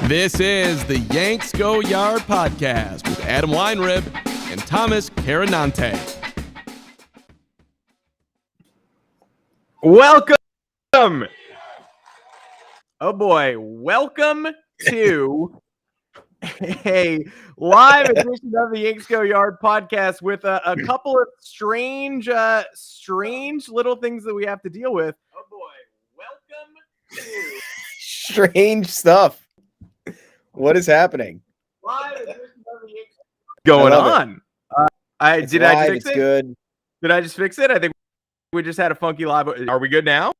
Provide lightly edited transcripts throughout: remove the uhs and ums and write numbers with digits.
This is the Yanks Go Yard podcast with Adam Weinrib and Thomas Carinante. Welcome. Oh boy, welcome to a live edition of the Yanks Go Yard podcast with a couple of strange little things that we have to deal with. Oh boy, welcome to strange stuff. What is happening? live edition of the Yanks going on. Did I fix it? Good. Did I just fix it? I think we just had a funky live. Are we good now?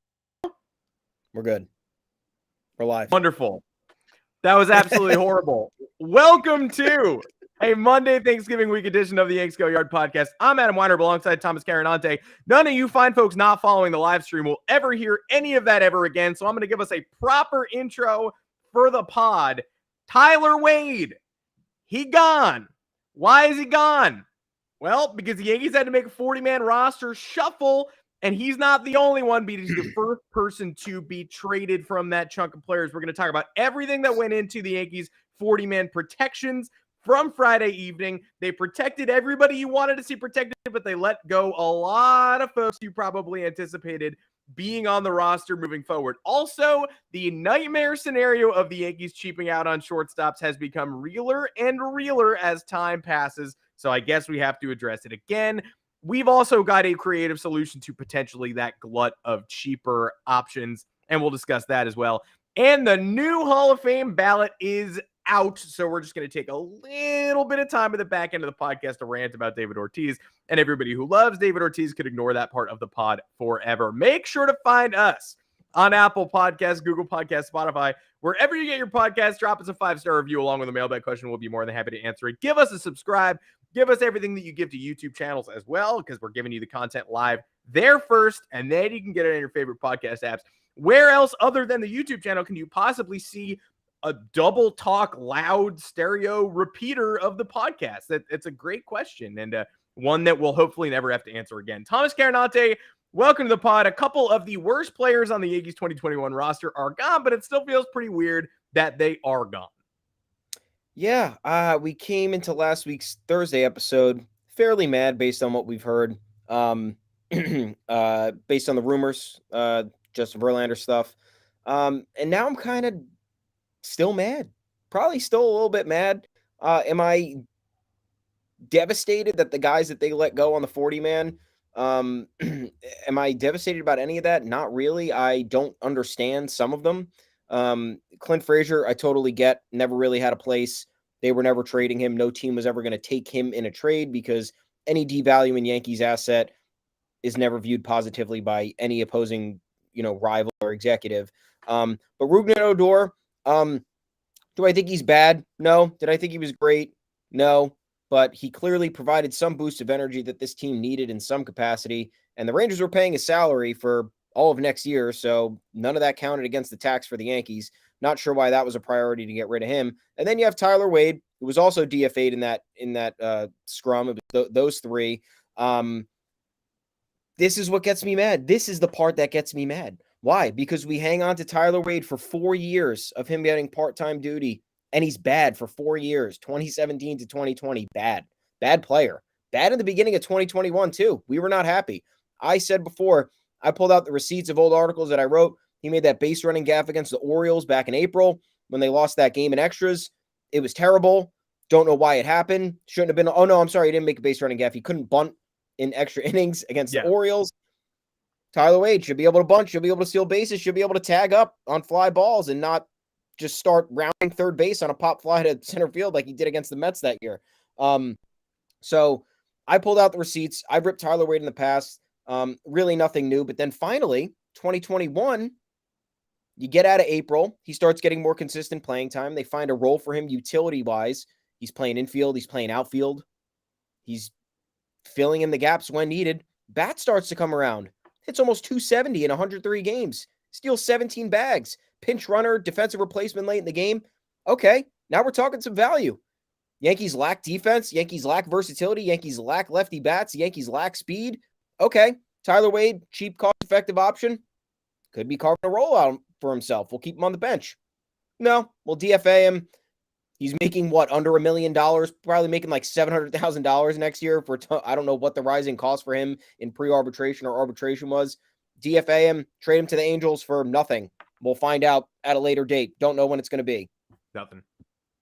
We're good. We're live. Wonderful. That was absolutely horrible. Welcome to a Monday Thanksgiving week edition of the Yanks Go Yard podcast. I'm Adam Weiner alongside Thomas Carinante. None of you fine folks not following the live stream will ever hear any of that ever again. So I'm going to give us a proper intro for the pod. Tyler Wade, he gone. Why is he gone? Well, because the Yankees had to make a 40-man roster shuffle, and he's not the only one, but he's the first person to be traded from that chunk of players. We're going to talk about everything that went into the Yankees 40-man protections from Friday evening. They protected everybody you wanted to see protected, but they let go a lot of folks you probably anticipated being on the roster moving forward. Also, the nightmare scenario of the Yankees cheaping out on shortstops has become realer and realer as time passes. So I guess we have to address it again. We've also got a creative solution to potentially that glut of cheaper options, and we'll discuss that as well. And the new Hall of Fame ballot is out, so we're just going to take a little bit of time at the back end of the podcast to rant about David Ortiz, and everybody who loves David Ortiz could ignore that part of the pod forever. Make sure to find us on Apple Podcasts, Google Podcasts, Spotify, wherever you get your podcast. Drop us a 5-star review along with a mailbag question. We'll be more than happy to answer it. Give us a subscribe. Give us everything that you give to YouTube channels as well, because we're giving you the content live there first, and then you can get it in your favorite podcast apps. Where else other than the YouTube channel can you possibly see a double talk loud stereo repeater of the podcast? It's a great question, and one that we'll hopefully never have to answer again. Thomas Carinante, welcome to the pod. A couple of the worst players on the Yankees 2021 roster are gone, but it still feels pretty weird that they are gone. Yeah, we came into last week's Thursday episode fairly mad based on what we've heard, based on the rumors, just Verlander stuff. And now I'm kind of still mad, probably still a little bit mad. Am I devastated that the guys that they let go on the 40-man, am I devastated about any of that? Not really. I don't understand some of them. Clint Frazier, I totally get, never really had a place. They were never trading him. No team was ever going to take him in a trade because any devaluing Yankees asset is never viewed positively by any opposing, rival or executive. But Rougned Odor, do I think he's bad? No. Did I think he was great? No. But he clearly provided some boost of energy that this team needed in some capacity. And the Rangers were paying his salary for all of next year, so none of that counted against the tax for the Yankees. Not sure why that was a priority to get rid of him. And then you have Tyler Wade, who was also DFA'd in that scrum. It was those three. This is what gets me mad. This is the part that gets me mad. Why? Because we hang on to Tyler Wade for 4 years of him getting part-time duty, and he's bad for 4 years, 2017 to 2020. Bad player. Bad in the beginning of 2021 too. We were not happy. I said before, I pulled out the receipts of old articles that I wrote. He made that base running gaffe against the Orioles back in April when they lost that game in extras. It was terrible. Don't know why it happened. Shouldn't have been. Oh, no, I'm sorry. He didn't make a base running gaffe. He couldn't bunt in extra innings against the Orioles. Tyler Wade should be able to bunt. Should be able to steal bases. Should be able to tag up on fly balls and not just start rounding third base on a pop fly to center field like he did against the Mets that year. So I pulled out the receipts. I've ripped Tyler Wade in the past. Really nothing new. But then finally, 2021, you get out of April. He starts getting more consistent playing time. They find a role for him utility-wise. He's playing infield. He's playing outfield. He's filling in the gaps when needed. Bat starts to come around. Hits almost 270 in 103 games. Steals 17 bags. Pinch runner, defensive replacement late in the game. Okay, now we're talking some value. Yankees lack defense. Yankees lack versatility. Yankees lack lefty bats. Yankees lack speed. Okay, Tyler Wade, cheap, cost-effective option. Could be carving a role out for himself. We'll keep him on the bench. No, we'll DFA him. He's making what, under $1 million? Probably making like $700,000 next year. I don't know what the rising cost for him in pre-arbitration or arbitration was. DFA him, trade him to the Angels for nothing. We'll find out at a later date. Don't know when it's going to be. Nothing.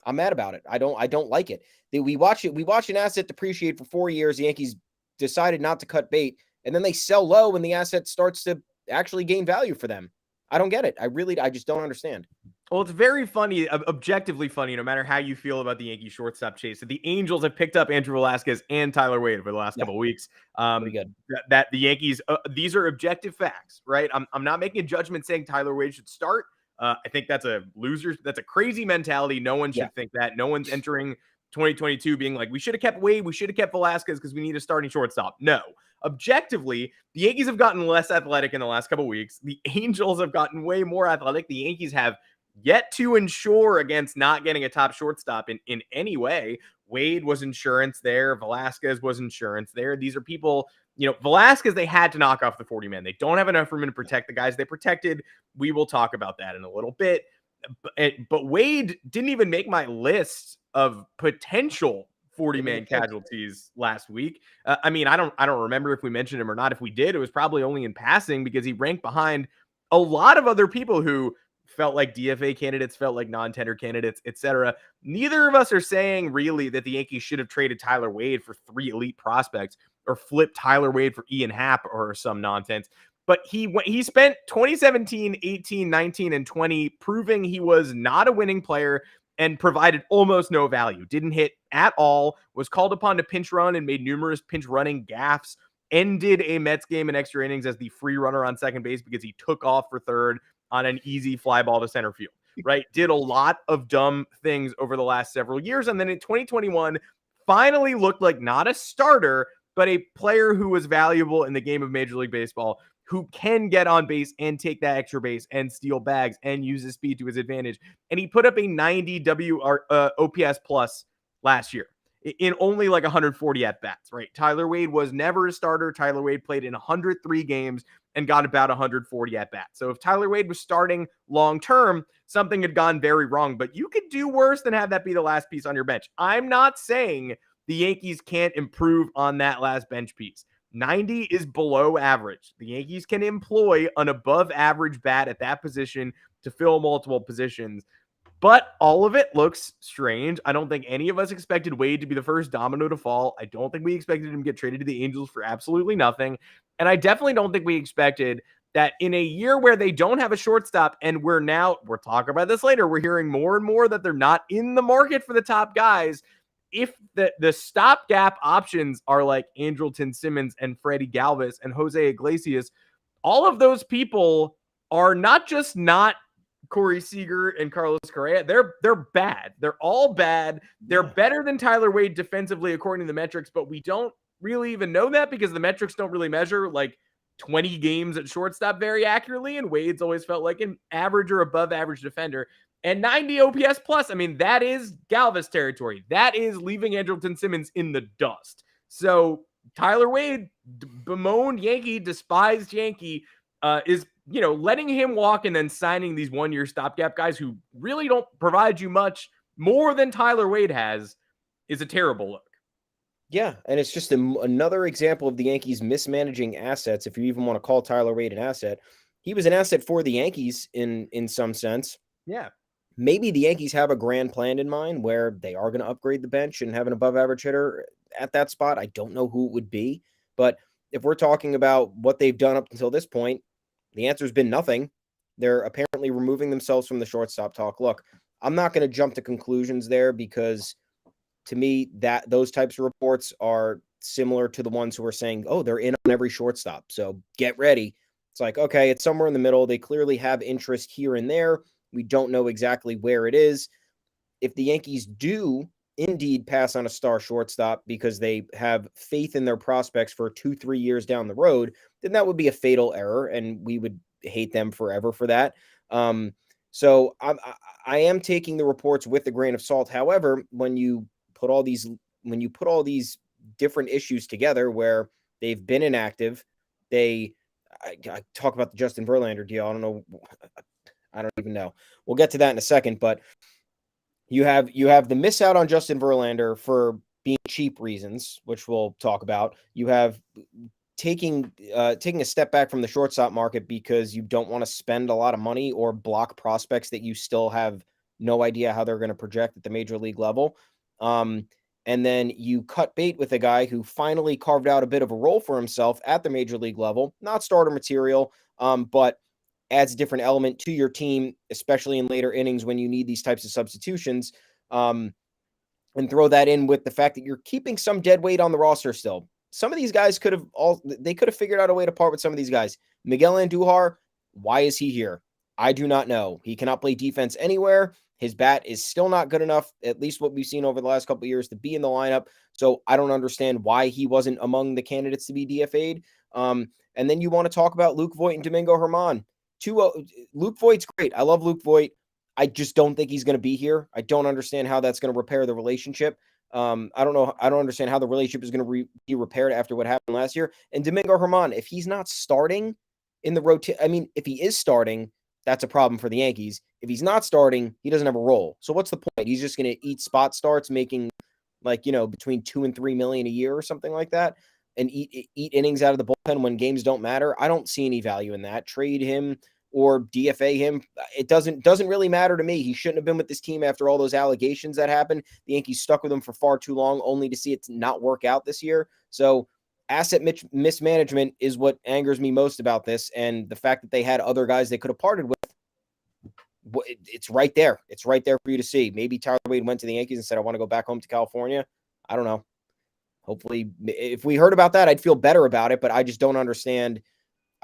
I'm mad about it. I don't like it. We watch an asset depreciate for 4 years. The Yankees decided not to cut bait, and then they sell low when the asset starts to actually gain value for them. I don't get it. I just don't understand. Well, it's very funny, objectively funny, no matter how you feel about the Yankee shortstop chase. That the Angels have picked up Andrew Velasquez and Tyler Wade over the last couple of weeks. Pretty good. That the Yankees, these are objective facts, right? I'm not making a judgment saying Tyler Wade should start. I think that's a loser. That's a crazy mentality. No one should think that. No one's entering 2022 being like, we should have kept Wade, we should have kept Velasquez because we need a starting shortstop. No. Objectively, the Yankees have gotten less athletic in the last couple of weeks. The Angels have gotten way more athletic. The Yankees have yet to insure against not getting a top shortstop in any way. Wade was insurance there. Velasquez was insurance there. These are people, Velasquez, they had to knock off the 40 man. They don't have enough room to protect the guys they protected. We will talk about that in a little bit. But Wade didn't even make my list of potential 40-man casualties last week. I don't remember if we mentioned him or not. If we did, it was probably only in passing because he ranked behind a lot of other people who felt like DFA candidates, felt like non-tender candidates, etc. Neither of us are saying really that the Yankees should have traded Tyler Wade for 3 elite prospects or flipped Tyler Wade for Ian Happ or some nonsense. But he spent 2017, 18, 19, and 20 proving he was not a winning player and provided almost no value. Didn't hit at all, was called upon to pinch run and made numerous pinch running gaffes, ended a Mets game in extra innings as the free runner on second base because he took off for third on an easy fly ball to center field, right? Did a lot of dumb things over the last several years. And then in 2021, finally looked like not a starter, but a player who was valuable in the game of Major League Baseball, who can get on base and take that extra base and steal bags and use his speed to his advantage. And he put up a 90 OPS plus last year in only like 140 at-bats, right? Tyler Wade was never a starter. Tyler Wade played in 103 games and got about 140 at-bats. So if Tyler Wade was starting long-term, something had gone very wrong. But you could do worse than have that be the last piece on your bench. I'm not saying the Yankees can't improve on that last bench piece. 90 is below average. The Yankees can employ an above average bat at that position to fill multiple positions, but all of it looks strange. I don't think any of us expected Wade to be the first domino to fall. I don't think we expected him to get traded to the Angels for absolutely nothing. And I definitely don't think we expected that in a year where they don't have a shortstop, and we'll talk about this later, we're hearing more and more that they're not in the market for the top guys. If the stopgap options are like Andrelton Simmons and Freddie Galvis and Jose Iglesias, all of those people are not just not Corey Seager and Carlos Correa. They're bad. They're all bad. They're better than Tyler Wade defensively, according to the metrics, but we don't really even know that because the metrics don't really measure like 20 games at shortstop very accurately. And Wade's always felt like an average or above average defender. And 90 OPS plus, that is Galvis territory. That is leaving Andrelton Simmons in the dust. So Tyler Wade, bemoaned Yankee, despised Yankee, is letting him walk and then signing these one-year stopgap guys who really don't provide you much more than Tyler Wade has is a terrible look. Yeah, and it's just another example of the Yankees mismanaging assets, if you even want to call Tyler Wade an asset. He was an asset for the Yankees in some sense. Yeah. Maybe the Yankees have a grand plan in mind where they are going to upgrade the bench and have an above average hitter at that spot. I don't know who it would be, but if we're talking about what they've done up until this point, the answer has been nothing. They're apparently removing themselves from the shortstop talk. Look, I'm not going to jump to conclusions there because to me that those types of reports are similar to the ones who are saying, oh, they're in on every shortstop, so get ready. It's like, okay, it's somewhere in the middle. They clearly have interest here and there. We don't know exactly where it is. If the Yankees do indeed pass on a star shortstop because they have faith in their prospects for 2-3 years down the road, then that would be a fatal error, and we would hate them forever for that. So I am taking the reports with a grain of salt. However, when you put all these different issues together where they've been inactive, I talk about the Justin Verlander deal. I don't know. I don't even know. We'll get to that in a second, but you have the miss out on Justin Verlander for being cheap reasons, which we'll talk about. You have taking a step back from the shortstop market because you don't want to spend a lot of money or block prospects that you still have no idea how they're going to project at the major league level. And then you cut bait with a guy who finally carved out a bit of a role for himself at the major league level, not starter material, but adds a different element to your team, especially in later innings when you need these types of substitutions. And throw that in with the fact that you're keeping some dead weight on the roster still. Some of these guys could have figured out a way to part with some of these guys. Miguel Andujar, why is he here? I do not know. He cannot play defense anywhere. His bat is still not good enough, at least what we've seen over the last couple of years, to be in the lineup. So I don't understand why he wasn't among the candidates to be DFA'd. And then you want to talk about Luke Voit and Domingo Germán. Luke Voigt's great. I love Luke Voit. I just don't think he's going to be here. I don't understand how that's going to repair the relationship. I don't know. I don't understand how the relationship is going to be repaired after what happened last year. And Domingo Germán, if he's not starting in the rotation, I mean, if he is starting, that's a problem for the Yankees. If he's not starting, he doesn't have a role. So what's the point? He's just going to eat spot starts, making between $2 and $3 million a year or something like that, and eat innings out of the bullpen when games don't matter. I don't see any value in that. Trade him or DFA him. It doesn't really matter to me. He shouldn't have been with this team after all those allegations that happened. The Yankees stuck with him for far too long, only to see it not work out this year. So asset mismanagement is what angers me most about this. And the fact that they had other guys they could have parted with, it's right there. It's right there for you to see. Maybe Tyler Wade went to the Yankees and said, I want to go back home to California. I don't know. Hopefully, if we heard about that, I'd feel better about it, but I just don't understand.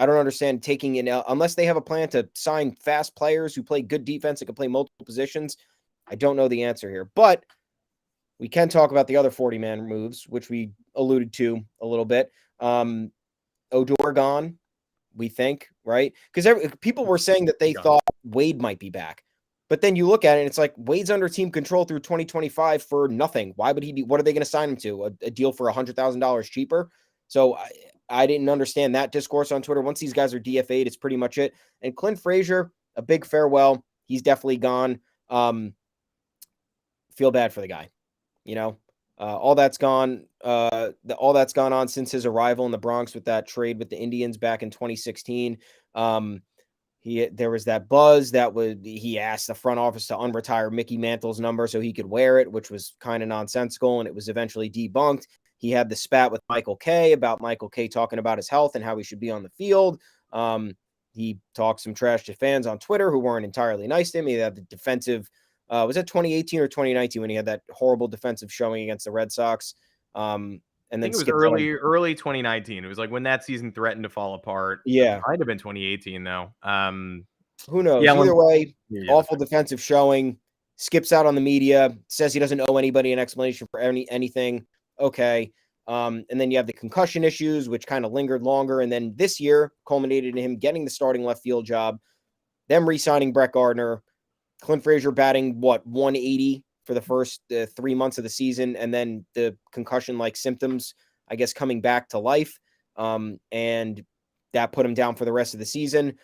I don't understand taking in unless they have a plan to sign fast players who play good defense and can play multiple positions. I don't know the answer here, but we can talk about the other 40-man moves, which we alluded to a little bit. Odor gone, we think, right? Because people were saying that they thought Wade might be back. But then you look at it and it's like Wade's under team control through 2025 for nothing. Why would he be? What are they going to sign him to? A deal for $100,000 cheaper? So I didn't understand that discourse on Twitter. Once these guys are DFA'd, it's pretty much it. And Clint Frazier, a big farewell. He's definitely gone. Feel bad for the guy. All that's gone. All that's gone on since his arrival in the Bronx with that trade with the Indians back in 2016. There was that buzz he asked the front office to unretire Mickey Mantle's number so he could wear it, which was kind of nonsensical, and it was eventually debunked. He had the spat with Michael Kay about Michael Kay talking about his health and how he should be on the field. He talked some trash to fans on Twitter who weren't entirely nice to him. He had the defensive, was that 2018 or 2019 when he had that horrible defensive showing against the Red Sox? And then I think it was early 2019. It was like when that season threatened to fall apart. Yeah. It might have been 2018 though. Who knows? Yeah, Either way, awful defensive showing, skips out on the media, says he doesn't owe anybody an explanation for anything. Okay. And then you have the concussion issues, which kind of lingered longer. And then this year culminated in him getting the starting left field job, them re-signing Brett Gardner, Clint Frazier batting 180 for the first 3 months of the season, and then the concussion-like symptoms, I guess, coming back to life. And that put him down for the rest of the season.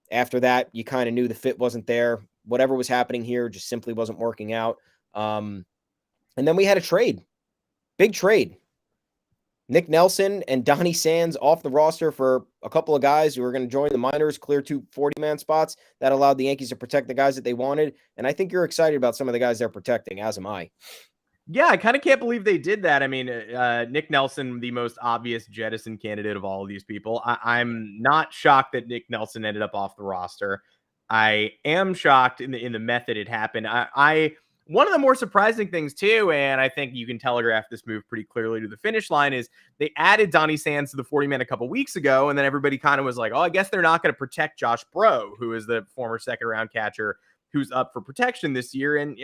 After that, you kind of knew the fit wasn't there. Whatever was happening here just simply wasn't working out. And then we had a trade. Big trade. Nick Nelson and Donnie Sands off the roster for a couple of guys who were going to join the minors, clear 2 40-man spots. That allowed the Yankees to protect the guys that they wanted. And I think you're excited about some of the guys they're protecting, as am I. Yeah, I kind of can't believe they did that. I mean, Nick Nelson, the most obvious jettison candidate of all of these people. I'm not shocked that Nick Nelson ended up off the roster. I am shocked in the method it happened. One of the more surprising things, too, and I think you can telegraph this move pretty clearly to the finish line, is they added Donnie Sands to the 40-man a couple weeks ago, and then everybody kind of was like, oh, I guess they're not going to protect Josh Breaux, who is the former second-round catcher who's up for protection this year. And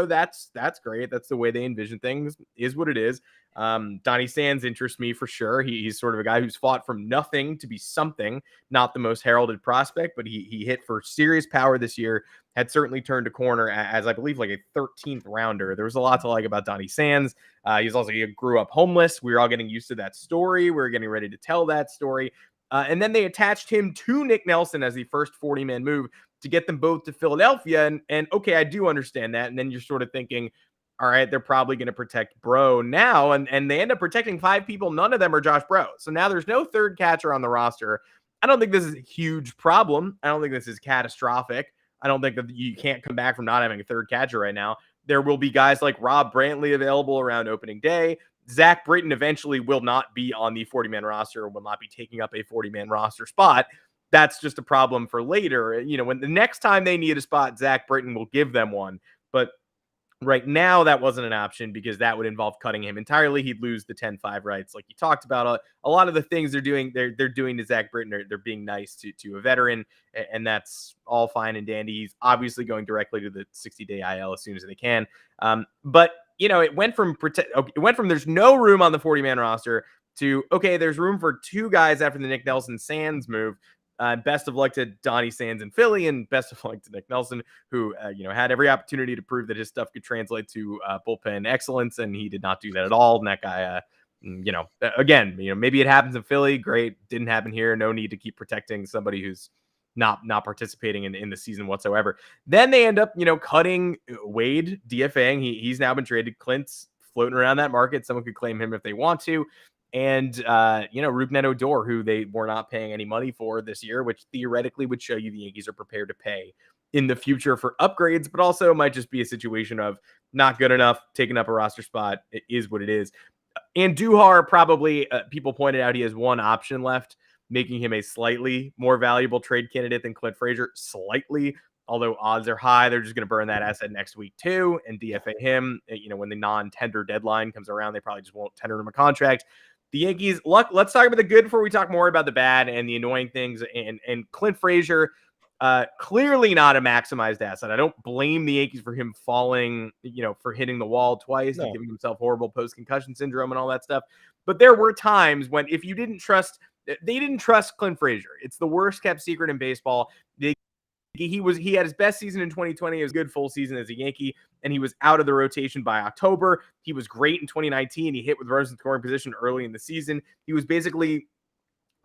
that's great. That's the way they envision things, is what it is. Donnie Sands interests me for sure. He's sort of a guy who's fought from nothing to be something, not the most heralded prospect, but he hit for serious power this year, had certainly turned a corner as I believe like a 13th rounder. There was a lot to like about Donnie Sands. He grew up homeless. We were all getting used to that story. We were getting ready to tell that story. And then they attached him to Nick Nelson as the first 40-man move to get them both to Philadelphia. And okay, I do understand that. And then you're sort of thinking, all right, they're probably going to protect Bro now. And they end up protecting 5 people. None of them are Josh Bro. So now there's no third catcher on the roster. I don't think this is a huge problem. I don't think this is catastrophic. I don't think that you can't come back from not having a third catcher right now. There will be guys like Rob Brantley available around opening day. Zach Britton eventually will not be on the 40-man roster, or will not be taking up a 40-man roster spot. That's just a problem for later. You know, when the next time they need a spot, Zach Britton will give them one. But right now, that wasn't an option because that would involve cutting him entirely. He'd lose the 10-5 rights, like you talked about. A lot of the things they're doing to Zach Britton, they're being nice to a veteran, and that's all fine and dandy. He's obviously going directly to the 60-day IL as soon as they can. But you know, it went from there's no room on the 40-man roster to okay, there's room for 2 guys after the Nick Nelson Sands move. Best of luck to Donnie Sands in Philly, and best of luck to Nick Nelson, who had every opportunity to prove that his stuff could translate to bullpen excellence, and he did not do that at all. And that guy, again, maybe it happens in Philly, great. Didn't happen here. No need to keep protecting somebody who's not participating in the season whatsoever. Then they end up, cutting Wade, DFAing. He's now been traded. Clint's floating around that market. Someone could claim him if they want to. And, Rougned Odor, who they were not paying any money for this year, which theoretically would show you the Yankees are prepared to pay in the future for upgrades, but also might just be a situation of not good enough, taking up a roster spot. It is what it is. And Duhar, probably, people pointed out he has one option left, making him a slightly more valuable trade candidate than Clint Frazier. Slightly, although odds are high. They're just going to burn that asset next week too and DFA him. When the non-tender deadline comes around, they probably just won't tender him a contract. The Yankees, let's talk about the good before we talk more about the bad and the annoying things. And Clint Frazier, clearly not a maximized asset. I don't blame the Yankees for him falling, for hitting the wall twice and giving himself horrible post-concussion syndrome and all that stuff. But there were times when if you didn't trust, they didn't trust Clint Frazier. It's the worst kept secret in baseball. He had his best season in 2020. It was a good full season as a Yankee, and he was out of the rotation by October. He was great in 2019. He hit with runners in scoring position early in the season. He was basically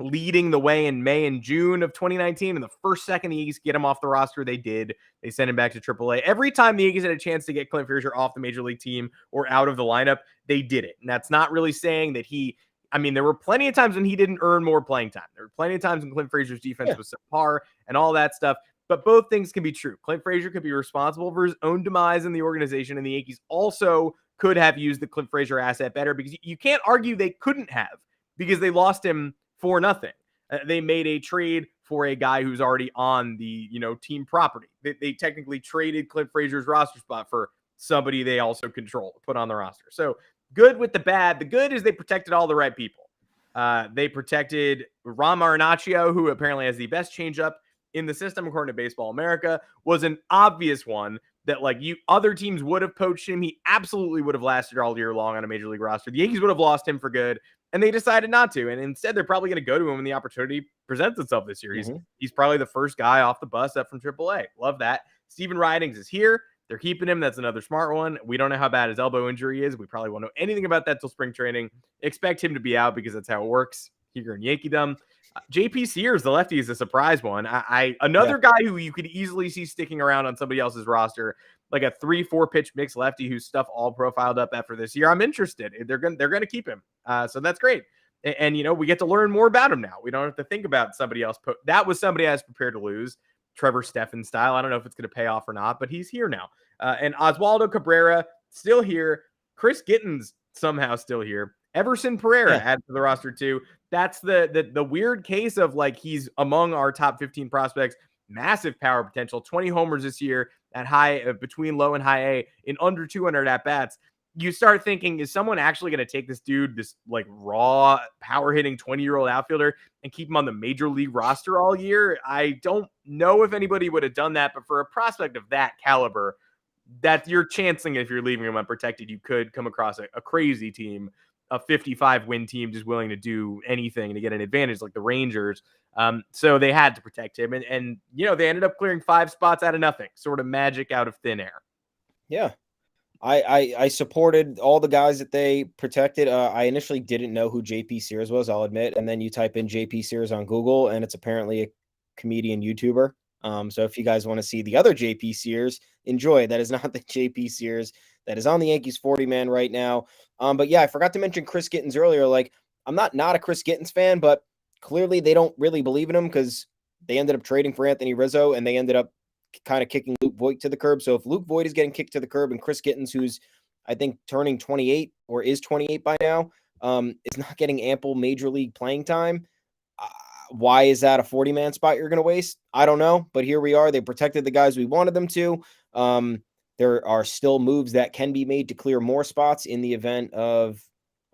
leading the way in May and June of 2019. And the first second the Yankees get him off the roster, they did. They sent him back to AAA. Every time the Yankees had a chance to get Clint Frazier off the major league team or out of the lineup, they did it. And that's not really saying that there were plenty of times when he didn't earn more playing time. There were plenty of times when Clint Frazier's defense was subpar and all that stuff. But both things can be true. Clint Frazier could be responsible for his own demise in the organization, and the Yankees also could have used the Clint Frazier asset better, because you can't argue they couldn't have, because they lost him for nothing. They made a trade for a guy who's already on the team property. They technically traded Clint Frazier's roster spot for somebody they also control, put on the roster. So good with the bad. The good is they protected all the right people. They protected Ron Marinaccio, who apparently has the best changeup in the system, according to Baseball America, was an obvious one that other teams would have poached him. He absolutely would have lasted all year long on a major league roster. The Yankees would have lost him for good, and they decided not to. And instead, they're probably going to go to him when the opportunity presents itself this year. He's probably the first guy off the bus up from AAA. Love that. Steven Ridings is here. They're keeping him. That's another smart one. We don't know how bad his elbow injury is. We probably won't know anything about that till spring training. Expect him to be out because that's how it works here in Yankeedom. JP Sears, the lefty, is a surprise one. Another guy who you could easily see sticking around on somebody else's roster, like a 3-4 pitch mixed lefty whose stuff all profiled up after this year. I'm interested. They're going to keep him. So that's great. And we get to learn more about him now. We don't have to think about somebody else. That was somebody I was prepared to lose, Trevor Steffen style. I don't know if it's going to pay off or not, but he's here now. And Oswaldo Cabrera still here. Chris Gittens somehow still here. Everson Pereira added to the roster too. That's the weird case of he's among our top 15 prospects. Massive power potential. 20 homers this year at high between low and high A in under 200 at bats. You start thinking, is someone actually going to take this dude, this raw power hitting 20-year-old outfielder, and keep him on the major league roster all year? I don't know if anybody would have done that, but for a prospect of that caliber, that you're chancing if you're leaving him unprotected. You could come across a crazy team, a 55-win team just willing to do anything to get an advantage, like the Rangers. So they had to protect him. And they ended up clearing 5 spots out of nothing, sort of magic out of thin air. Yeah. I supported all the guys that they protected. I initially didn't know who JP Sears was, I'll admit. And then you type in JP Sears on Google, and it's apparently a comedian YouTuber. So if you guys want to see the other JP Sears, enjoy. That is not the JP Sears that is on the Yankees 40 man right now. But yeah, I forgot to mention Chris Gittens earlier. Like, I'm not a Chris Gittens fan, but clearly they don't really believe in him because they ended up trading for Anthony Rizzo and they ended up kind of kicking Luke Voit to the curb. So if Luke Voit is getting kicked to the curb and Chris Gittens, who's I think turning 28 or is 28 by now, is not getting ample major league playing time, why is that a 40-man spot you're going to waste? I don't know, but here we are. They protected the guys we wanted them to. There are still moves that can be made to clear more spots in the event of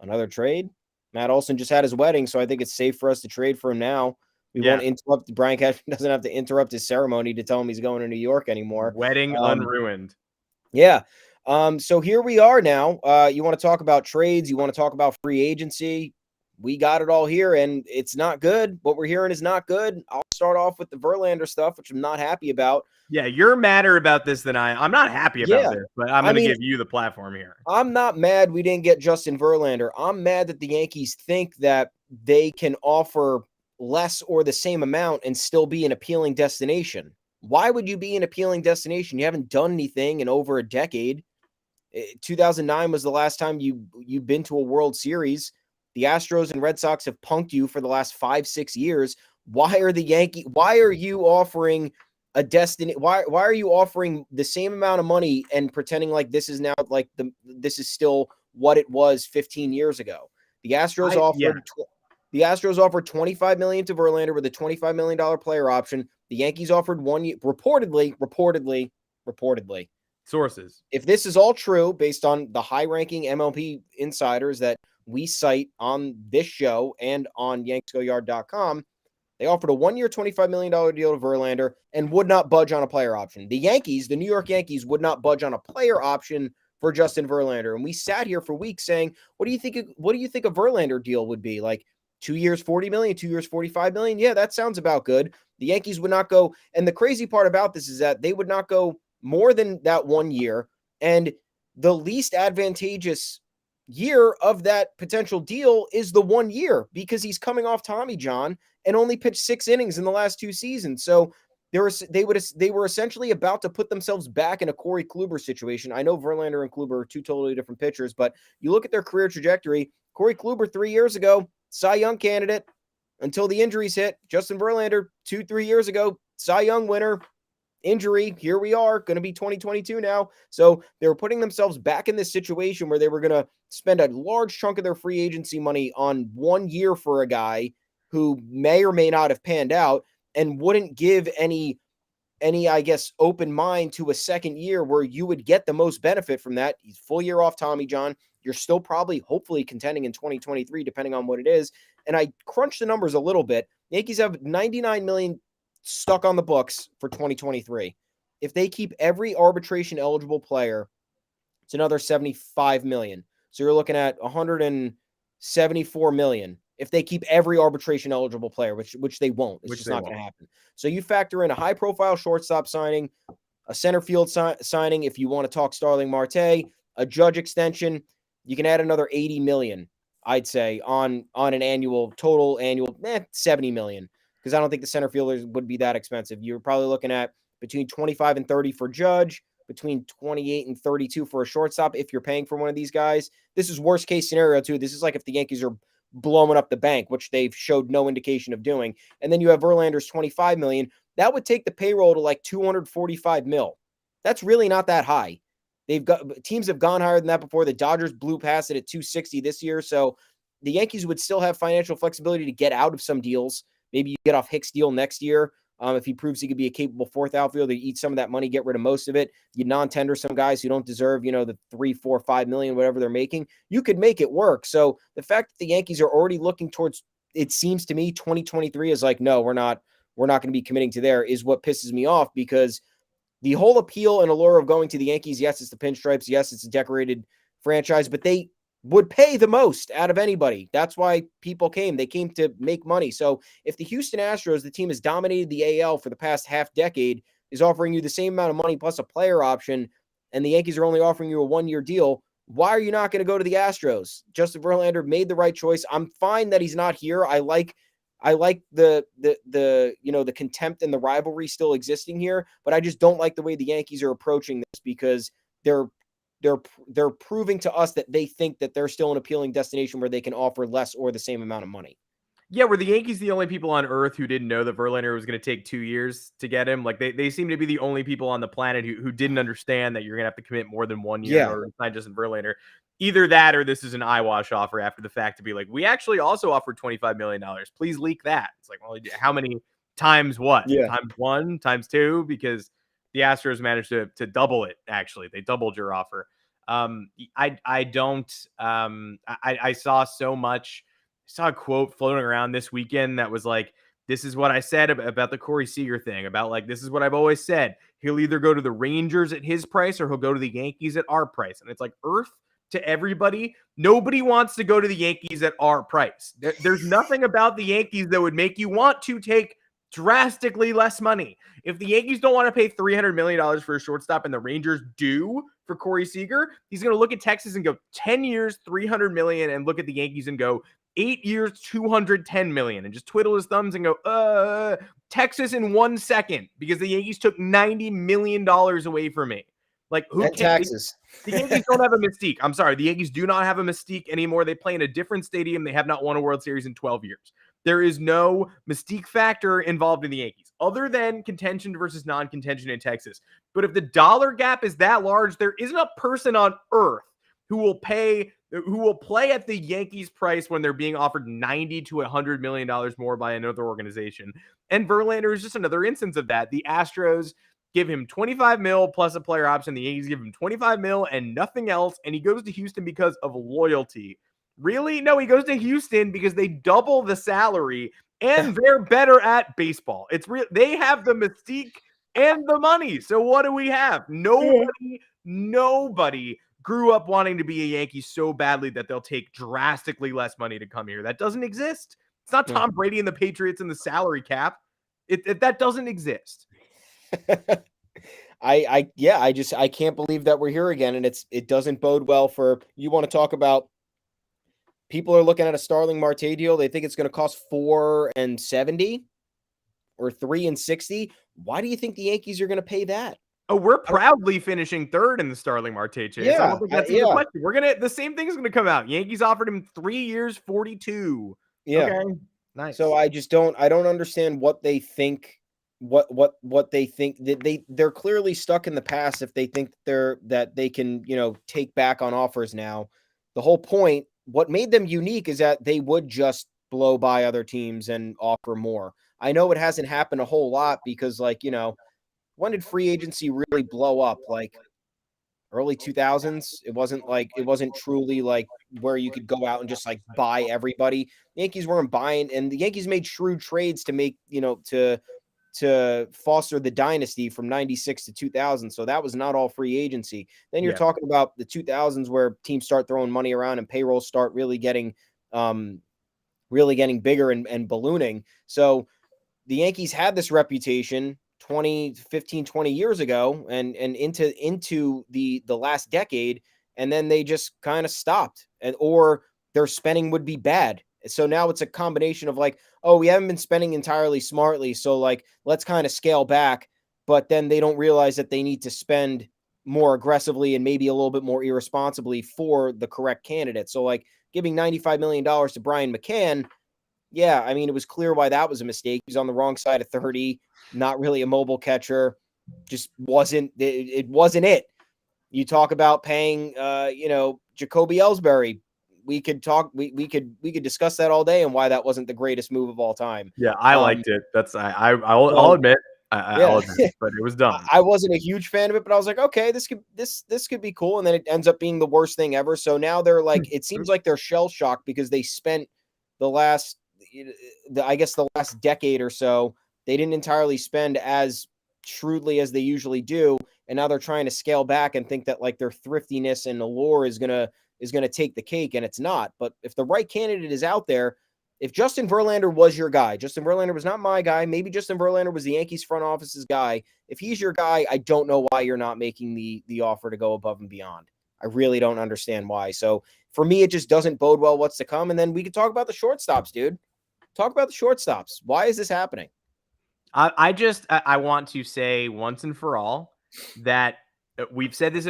another trade. Matt Olson just had his wedding, so I think it's safe for us to trade for him now. We won't interrupt. Brian Cashman doesn't have to interrupt his ceremony to tell him he's going to New York anymore. Wedding unruined. Yeah. So here we are now. You want to talk about trades? You want to talk about free agency? We got it all here, and it's not good. What we're hearing is not good. I'll start off with the Verlander stuff, which I'm not happy about. Yeah, you're madder about this than I am. I'm not happy about this, but I'm going to give you the platform here. I'm not mad we didn't get Justin Verlander. I'm mad that the Yankees think that they can offer less or the same amount and still be an appealing destination. Why would you be an appealing destination? You haven't done anything in over a decade. 2009 was the last time you've been to a World Series. The Astros and Red Sox have punked you for the last 5-6 years. Why are you offering a destiny? Why are you offering the same amount of money and pretending like this is now like this is still what it was 15 years ago? The Astros offered $25 million to Verlander with a $25 million player option. The Yankees offered 1 year, reportedly. Sources. If this is all true, based on the high-ranking MLB insiders that we cite on this show and on yanksgoyard.com, they offered a 1 year, $25 million deal to Verlander and would not budge on a player option. The New York Yankees would not budge on a player option for Justin Verlander. And we sat here for weeks saying, what do you think a Verlander deal would be? Like 2 years, $40 million, 2 years, $45 million? Yeah, that sounds about good. The Yankees would not go. And the crazy part about this is that they would not go more than that 1 year. And the least advantageous year of that potential deal is the 1 year because he's coming off Tommy John and only pitched 6 innings in the last 2 seasons. So they were essentially about to put themselves back in a Corey Kluber situation. I know Verlander and Kluber are two totally different pitchers, but you look at their career trajectory. Corey Kluber 3 years ago, Cy Young candidate until the injuries hit. Justin Verlander 2-3 years ago, Cy Young winner. Injury, here we are, going to be 2022 now. So they were putting themselves back in this situation where they were going to spend a large chunk of their free agency money on 1 year for a guy who may or may not have panned out and wouldn't give any, I guess, open mind to a second year where you would get the most benefit from that. He's full year off Tommy John. You're still probably, hopefully, contending in 2023, depending on what it is. And I crunched the numbers a little bit. The Yankees have $99 million stuck on the books for 2023. If they keep every arbitration eligible player, it's another $75 million. So you're looking at $174 million. If they keep every arbitration eligible player, which they won't, it's just not going to happen. So you factor in a high profile shortstop signing, a center field signing. If you want to talk Starling Marte, a Judge extension, you can add another $80 million, I'd say, on an total annual, $70 million. Because I don't think the center fielders would be that expensive. You're probably looking at between 25 and 30 for Judge, between 28 and 32 for a shortstop if you're paying for one of these guys. This is worst case scenario too. This is like if the Yankees are blowing up the bank, which they've showed no indication of doing. And then you have Verlander's $25 million. That would take the payroll to like $245 million. That's really not that high. Teams have gone higher than that before. The Dodgers blew past it at $260 this year. So the Yankees would still have financial flexibility to get out of some deals. Maybe you get off Hicks' deal next year. If he proves he could be a capable fourth outfielder, you eat some of that money, get rid of most of it. You non-tender some guys who don't deserve, the 3, 4, 5 million, whatever they're making. You could make it work. So the fact that the Yankees are already looking towards, it seems to me, 2023 is like, no, we're not going to be committing to there, is what pisses me off, because the whole appeal and allure of going to the Yankees, yes, it's the pinstripes, yes, it's a decorated franchise, but they would pay the most out of anybody. That's why people came. They came to make money. So if the Houston Astros, the team has dominated the AL for the past half decade, is offering you the same amount of money plus a player option, and the Yankees are only offering you a 1-year deal, why are you not going to go to the Astros? Justin Verlander made the right choice. I'm fine that he's not here. I like the the contempt and the rivalry still existing here, but I just don't like the way the Yankees are approaching this, because they're proving to us that they think that they're still an appealing destination where they can offer less or the same amount of money. Yeah, were the Yankees the only people on Earth who didn't know that Verlander was going to take 2 years to get him? Like they seem to be the only people on the planet who didn't understand that you're going to have to commit more than 1 year in order to sign Justin Verlander. Either that or this is an eyewash offer after the fact to be like, we actually also offered $25 million. Please leak that. It's like, well, how many times what? Yeah. Times 1, times 2? Because the Astros managed to double it, actually. They doubled your offer. I saw so much. I saw a quote floating around this weekend that was like, this is what I said about the Corey Seager thing, about like, this is what I've always said. He'll either go to the Rangers at his price or he'll go to the Yankees at our price. And it's like Earth to everybody. Nobody wants to go to the Yankees at our price. There's nothing about the Yankees that would make you want to take drastically less money. If the Yankees don't want to pay $300 million for a shortstop and the Rangers do for Corey Seager, he's going to look at Texas and go 10 years, $300 million, and look at the Yankees and go 8 years, $210 million, and just twiddle his thumbs and go, Texas in 1 second, because the Yankees took $90 million away from me. Like, who and taxes? The Yankees don't have a mystique. I'm sorry. The Yankees do not have a mystique anymore. They play in a different stadium. They have not won a World Series in 12 years. There is no mystique factor involved in the Yankees other than contention versus non-contention in Texas. But if the dollar gap is that large, there isn't a person on earth who will play at the Yankees price when they're being offered $90 to $100 million more by another organization. And Verlander is just another instance of that. The Astros give him 25 mil plus a player option. The Yankees give him 25 mil and nothing else. And he goes to Houston because of loyalty. Really? No, he goes to Houston because they double the salary and they're better at baseball. It's real. They have the mystique and the money. So what do we have? Nobody grew up wanting to be a Yankee so badly that they'll take drastically less money to come here. That doesn't exist. It's not Tom Brady and the Patriots and the salary cap. That doesn't exist. I can't believe that we're here again, and it doesn't bode well for. You want to talk about people are looking at a Starling Marte deal. They think it's going to cost $4.70 or $3.60. Why do you think the Yankees are going to pay that? Oh, we're proudly finishing third in the Starling Marte chase. Yeah, I don't think that's even a question. The same thing is going to come out. Yankees offered him 3 years, 42. Yeah. Okay. Nice. So I don't understand what they think. What they think that they're clearly stuck in the past if they think that they can, take back on offers now. The whole point, what made them unique is that they would just blow by other teams and offer more. I know it hasn't happened a whole lot because when did free agency really blow up? Like early 2000s. It wasn't truly like where you could go out and just like buy everybody. The Yankees weren't buying, and the Yankees made shrewd trades to make, to foster the dynasty from 96 to 2000. So that was not all free agency. Then you're talking about the 2000s where teams start throwing money around and payrolls start really getting bigger and ballooning. So the Yankees had this reputation 20 years ago and into the last decade. And then they just kind of stopped, or their spending would be bad. So now it's a combination of like, oh, we haven't been spending entirely smartly, so like let's kind of scale back. But then they don't realize that they need to spend more aggressively and maybe a little bit more irresponsibly for the correct candidate. So like giving $95 million to Brian McCann, yeah, I mean, it was clear why that was a mistake. He was on the wrong side of 30, not really a mobile catcher, just wasn't it. You talk about paying, Jacoby Ellsbury. We could discuss that all day and why that wasn't the greatest move of all time. Yeah, I liked it. I'll admit, I'll admit, but it was dumb. I wasn't a huge fan of it, but I was like, okay, this could be cool. And then it ends up being the worst thing ever. So now they're like, it seems like they're shell shocked because they spent the last decade or so, they didn't entirely spend as shrewdly as they usually do. And now they're trying to scale back and think that like their thriftiness and allure is gonna take the cake, and it's not. But if the right candidate is out there, If Justin Verlander was your guy, Justin Verlander was not my guy. Maybe Justin Verlander was the Yankees front office's guy. If he's your guy, I don't know why you're not making the offer to go above and beyond. I really don't understand why. So for me, it just doesn't bode well what's to come. And then we can talk about the shortstops, dude. Talk about the shortstops. Why is this happening? I want to say once and for all that we've said this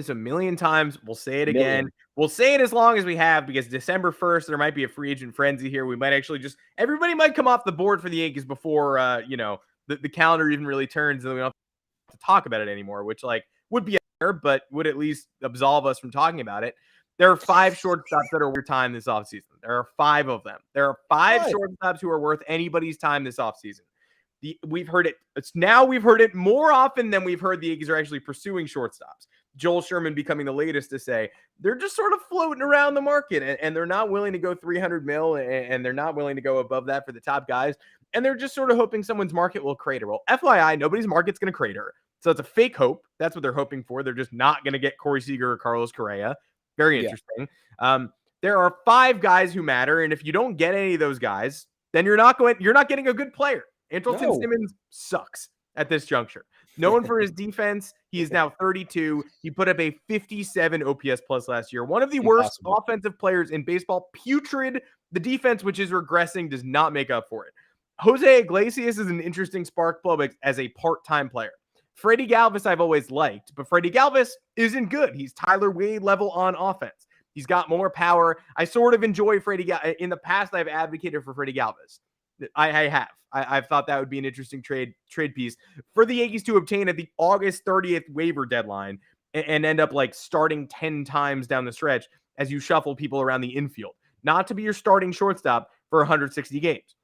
a million times. We'll say it again. We'll say it as long as we have, because December 1st, there might be a free agent frenzy here. We might actually everybody might come off the board for the Yankees before, the calendar even really turns, and we don't have to talk about it anymore, which would be error, but would at least absolve us from talking about it. There are 5 shortstops that are worth time this offseason. There are 5 of them. There are 5 shortstops who are worth anybody's time this offseason. We've heard it more often than we've heard the Yankees are actually pursuing shortstops. Joel Sherman becoming the latest to say they're just sort of floating around the market, and they're not willing to go $300 million, and they're not willing to go above that for the top guys. And they're just sort of hoping someone's market will crater. Well, FYI, nobody's market's going to crater. So it's a fake hope. That's what they're hoping for. They're just not going to get Corey Seager or Carlos Correa. Very interesting. There are 5 guys who matter. And if you don't get any of those guys, then you're not getting a good player. Andrelton Simmons sucks at this juncture. Known for his defense, he is now 32. He put up a 57 OPS plus last year. One of the worst offensive players in baseball. Putrid. The defense, which is regressing, does not make up for it. Jose Iglesias is an interesting spark plug as a part-time player. Freddie Galvis I've always liked, but Freddie Galvis isn't good. He's Tyler Wade level on offense. He's got more power. I sort of enjoy Freddie Galvis. In the past, I've advocated for Freddie Galvis. I've thought that would be an interesting trade piece for the Yankees to obtain at the August 30th waiver deadline and end up starting 10 times down the stretch as you shuffle people around the infield. Not to be your starting shortstop for 160 games.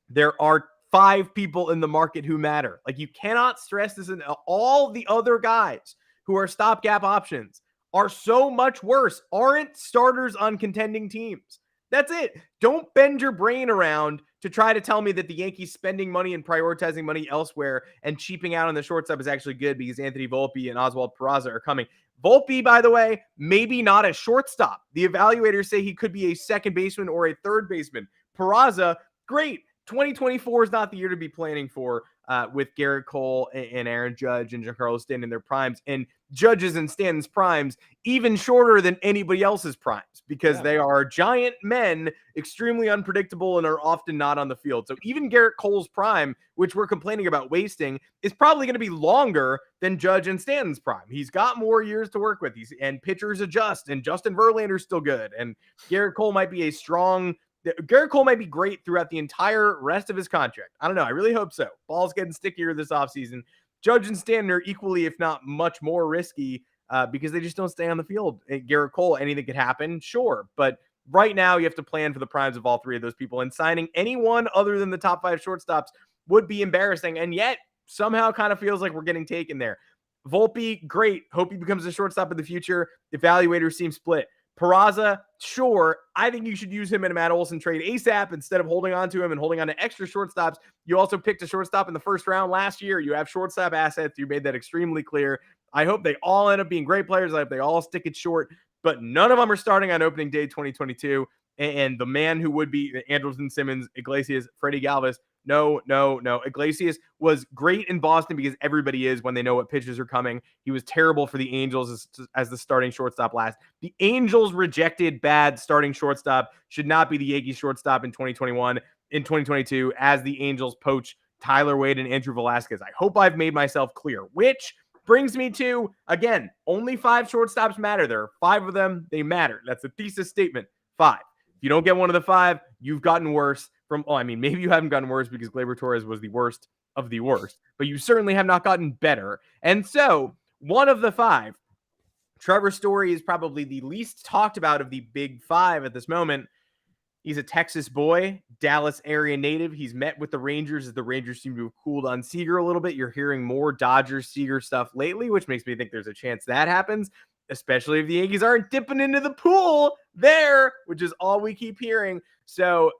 There are 5 people in the market who matter. You cannot stress this. All the other guys who are stopgap options are so much worse, aren't starters on contending teams. That's it. Don't bend your brain around to try to tell me that the Yankees spending money and prioritizing money elsewhere and cheaping out on the shortstop is actually good because Anthony Volpe and Oswald Peraza are coming. Volpe, by the way, maybe not a shortstop. The evaluators say he could be a second baseman or a third baseman. Peraza, great. 2024 is not the year to be planning for with Garrett Cole and Aaron Judge and Giancarlo Stanton in their primes, and Judge's and Stanton's primes even shorter than anybody else's primes because they are giant men, extremely unpredictable, and are often not on the field. So even Garrett Cole's prime, which we're complaining about wasting, is probably going to be longer than Judge and Stanton's prime. He's got more years to work with. And pitchers adjust, and Justin Verlander's still good, and Garrett Cole might be great throughout the entire rest of his contract. I don't know. I really hope so. Ball's getting stickier this offseason. Judge and Stanton are equally, if not much more risky because they just don't stay on the field. Garrett Cole, anything could happen, sure. But right now you have to plan for the primes of all 3 of those people. And signing anyone other than the top 5 shortstops would be embarrassing. And yet somehow kind of feels like we're getting taken there. Volpe, great. Hope he becomes a shortstop in the future. Evaluators seem split. Peraza, sure. I think you should use him in a Matt Olson trade ASAP instead of holding on to him and holding on to extra shortstops. You also picked a shortstop in the first round last year. You have shortstop assets. You made that extremely clear. I hope they all end up being great players. I hope they all stick it short, but none of them are starting on opening day 2022. And the man who would be Andrelton Simmons, Iglesias, Freddie Galvis, no. Iglesias was great in Boston because everybody is when they know what pitches are coming. He was terrible for the Angels as the starting shortstop last. The Angels rejected bad starting shortstop, should not be the Yankees shortstop in 2021. In 2022, as the Angels poach Tyler Wade and Andrew Velazquez. I hope I've made myself clear, which brings me to, again, only 5 shortstops matter. There are 5 of them. They matter. That's a thesis statement. 5. If you don't get one of the 5, you've gotten worse. Maybe you haven't gotten worse because Gleyber Torres was the worst of the worst, but you certainly have not gotten better. And so one of the 5, Trevor Story is probably the least talked about of the big 5 at this moment. He's a Texas boy, Dallas area native. He's met with the Rangers as the Rangers seem to have cooled on Seager a little bit. You're hearing more Dodgers Seager stuff lately, which makes me think there's a chance that happens, especially if the Yankees aren't dipping into the pool there, which is all we keep hearing. So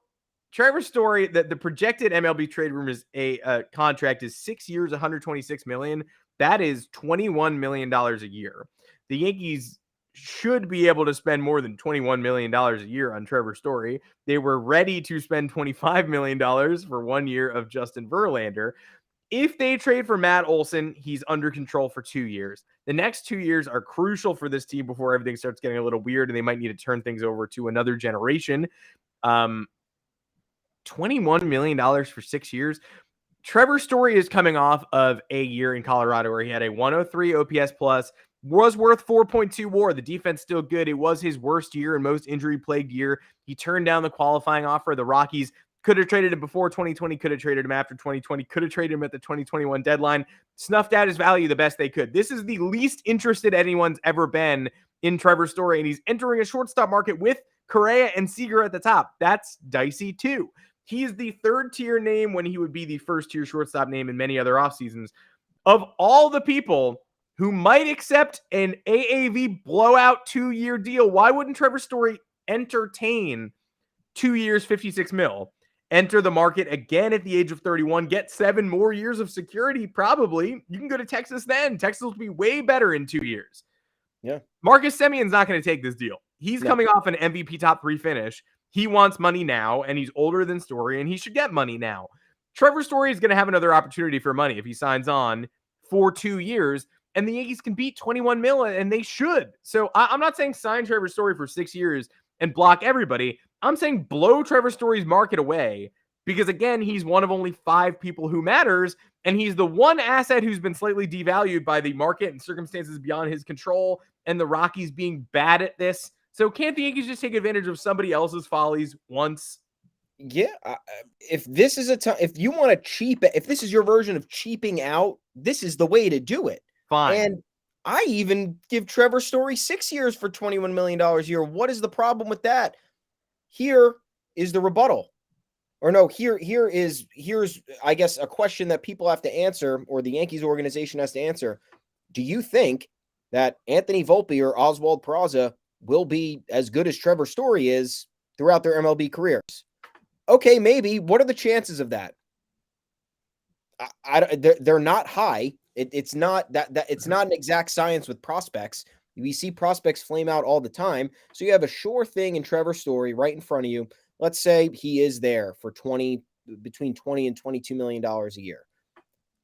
Trevor Story, the projected MLB trade room is a contract is 6 years, $126 million. That is $21 million a year. The Yankees should be able to spend more than $21 million a year on Trevor Story. They were ready to spend $25 million for 1 year of Justin Verlander. If they trade for Matt Olson, he's under control for 2 years. The next 2 years are crucial for this team before everything starts getting a little weird and they might need to turn things over to another generation. $21 million for 6 years. Trevor Story is coming off of a year in Colorado where he had a 103 OPS plus, was worth 4.2 WAR. The defense still good. It was his worst year and most injury-plagued year. He turned down the qualifying offer. The Rockies could have traded him before 2020, could have traded him after 2020, could have traded him at the 2021 deadline, snuffed out his value the best they could. This is the least interested anyone's ever been in Trevor Story, and he's entering a shortstop market with Correa and Seager at the top. That's dicey too. He is the third-tier name when he would be the first-tier shortstop name in many other off seasons. Of all the people who might accept an AAV blowout 2-year deal, why wouldn't Trevor Story entertain 2 years, 56 mil? Enter the market again at the age of 31, get 7 more years of security, probably. You can go to Texas then. Texas will be way better in 2 years. Yeah. Marcus Semion's not going to take this deal. He's coming off an MVP top 3 finish. He wants money now, and he's older than Story, and he should get money now. Trevor Story is going to have another opportunity for money if he signs on for 2 years, and the Yankees can beat 21 mil, and they should. So I'm not saying sign Trevor Story for 6 years and block everybody. I'm saying blow Trevor Story's market away because, again, he's one of only 5 people who matters, and he's the one asset who's been slightly devalued by the market and circumstances beyond his control and the Rockies being bad at this. So can't the Yankees just take advantage of somebody else's follies once? Yeah. If this is if you want to cheap, if this is your version of cheaping out, this is the way to do it. Fine. And I even give Trevor Story 6 years for $21 million a year. What is the problem with that? Here is the rebuttal. Or no, here's I guess a question that people have to answer, or the Yankees organization has to answer. Do you think that Anthony Volpe or Oswald Peraza will be as good as Trevor Story is throughout their MLB careers? Okay, maybe. What are the chances of that? They're not high. It's not it's not an exact science with prospects. We see prospects flame out all the time. So you have a sure thing in Trevor Story right in front of you. Let's say he is there for between $20 and $22 million a year.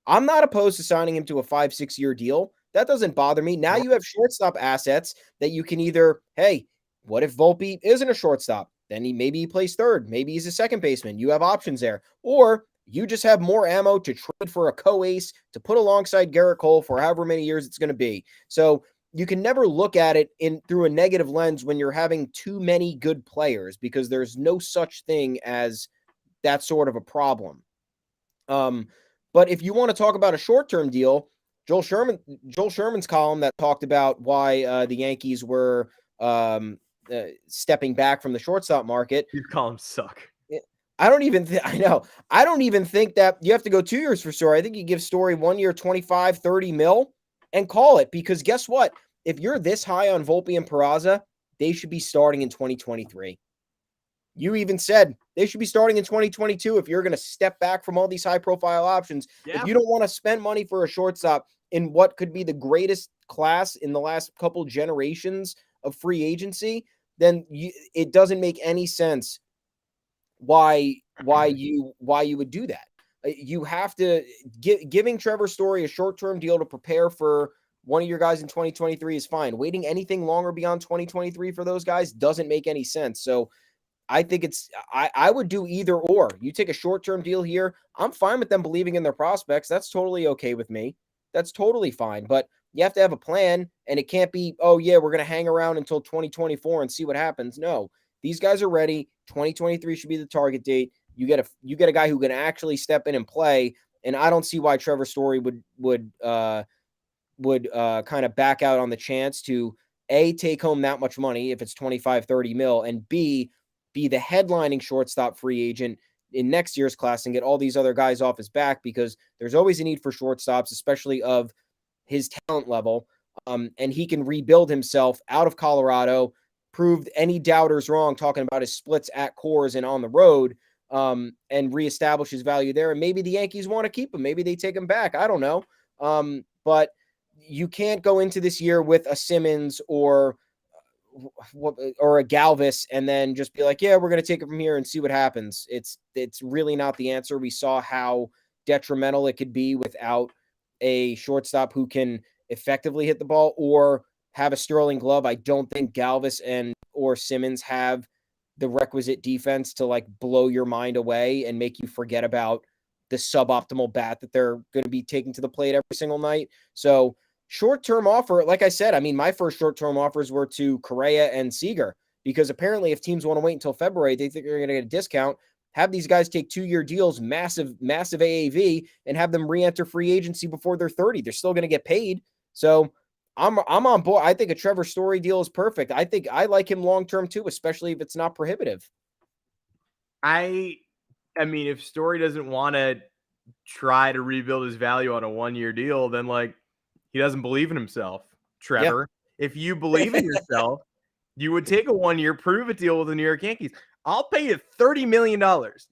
I'm not opposed to signing him to a 5-6 year deal. That doesn't bother me. Now you have shortstop assets that you can either, hey, what if Volpe isn't a shortstop? Then maybe he plays third. Maybe he's a second baseman. You have options there. Or you just have more ammo to trade for a co-ace to put alongside Garrett Cole for however many years it's going to be. So you can never look at it through a negative lens when you're having too many good players, because there's no such thing as that sort of a problem. But if you want to talk about a short-term deal, Joel Sherman's column that talked about why the Yankees were stepping back from the shortstop market. These columns suck. I don't even think that you have to go 2 years for Story. I think you give Story 1 year, 25, 30 mil and call it, because guess what? If you're this high on Volpe and Peraza, they should be starting in 2023. You even said they should be starting in 2022 if you're going to step back from all these high-profile options. Yeah. If you don't want to spend money for a shortstop in what could be the greatest class in the last couple generations of free agency, then it doesn't make any sense why you would do that. You have to giving Trevor Story a short-term deal to prepare for one of your guys in 2023 is fine. Waiting anything longer beyond 2023 for those guys doesn't make any sense. So I think I would do either or. You take a short-term deal here. I'm fine with them believing in their prospects. That's totally okay with me. That's totally fine. But you have to have a plan, and it can't be, oh yeah, we're going to hang around until 2024 and see what happens. No, these guys are ready. 2023 should be the target date. You get a guy who can actually step in and play, and I don't see why Trevor Story would kind of back out on the chance to A, take home that much money if it's 25, 30 mil, and B, be the headlining shortstop free agent in next year's class and get all these other guys off his back, because there's always a need for shortstops, especially of his talent level. And he can rebuild himself out of Colorado, proved any doubters wrong talking about his splits at Coors and on the road, and reestablish his value there. And maybe the Yankees want to keep him. Maybe they take him back. I don't know. But you can't go into this year with a Simmons or or a Galvis and then just be like, yeah, we're going to take it from here and see what happens. It's really not the answer. We saw how detrimental it could be without a shortstop who can effectively hit the ball or have a sterling glove. I don't think Galvis or Simmons have the requisite defense to like blow your mind away and make you forget about the suboptimal bat that they're going to be taking to the plate every single night. So short-term offer, like I said, I mean, my first short-term offers were to Correa and Seager, because apparently if teams want to wait until February, they think they're going to get a discount, have these guys take 2-year deals, massive AAV, and have them re-enter free agency before they're 30. They're still going to get paid. So I'm on board. I think a Trevor Story deal is perfect. I think I like him long-term too, especially if it's not prohibitive. I mean, if Story doesn't want to try to rebuild his value on a 1-year deal, then like he doesn't believe in himself, Trevor. Yeah. If you believe in yourself, you would take a 1-year prove-it deal with the New York Yankees. I'll pay you $30 million.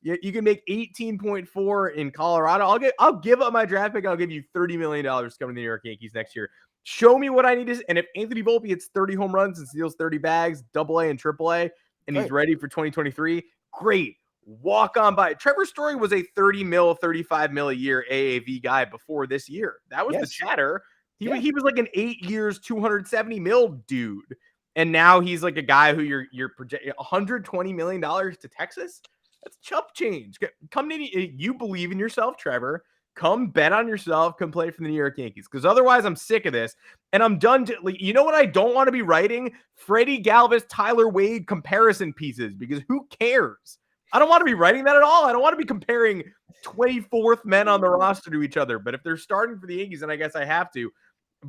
You can make 18.4 in Colorado. I'll give up my draft pick. I'll give you $30 million coming to the New York Yankees next year. Show me what I need to. And if Anthony Volpe hits 30 home runs and steals 30 bags, AA and AAA, and he's ready for 2023, great. Walk on by. Trevor Story was a 30 mil, 35 mil a year AAV guy before this year. That was the chatter. He was like an 8 years, 270 mil dude. And now he's like a guy who you're projecting $120 million to Texas. That's chump change. Come to you believe in yourself, Trevor. Come bet on yourself. Come play for the New York Yankees. Because otherwise, I'm sick of this. And I'm done. You know what I don't want to be writing? Freddie Galvis, Tyler Wade comparison pieces. Because who cares? I don't want to be writing that at all. I don't want to be comparing 24th men on the roster to each other. But if they're starting for the Yankees, then I guess I have to.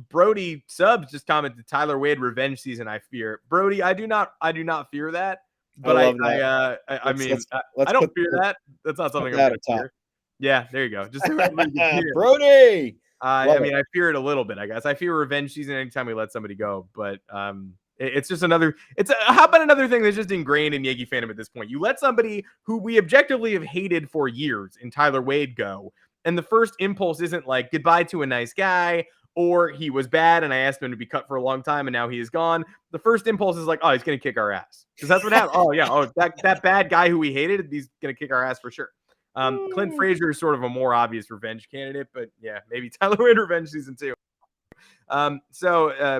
Brody Subs just commented, Tyler Wade revenge season, I fear. Brody, I do not fear that. But I don't fear that. That's not something I'm going to fear. Yeah, there you go. Just Brody. I fear it a little bit, I guess. I fear revenge season anytime we let somebody go. But it's just how about another thing that's just ingrained in Yankee fandom at this point? You let somebody who we objectively have hated for years in Tyler Wade go, and the first impulse isn't like goodbye to a nice guy, or he was bad and I asked him to be cut for a long time and now he is gone. The first impulse is like, oh, he's going to kick our ass. Because that's what happened. Oh, yeah. Oh, that bad guy who we hated, he's going to kick our ass for sure. Clint Frazier is sort of a more obvious revenge candidate, but yeah, maybe Tyler Wade revenge season 2.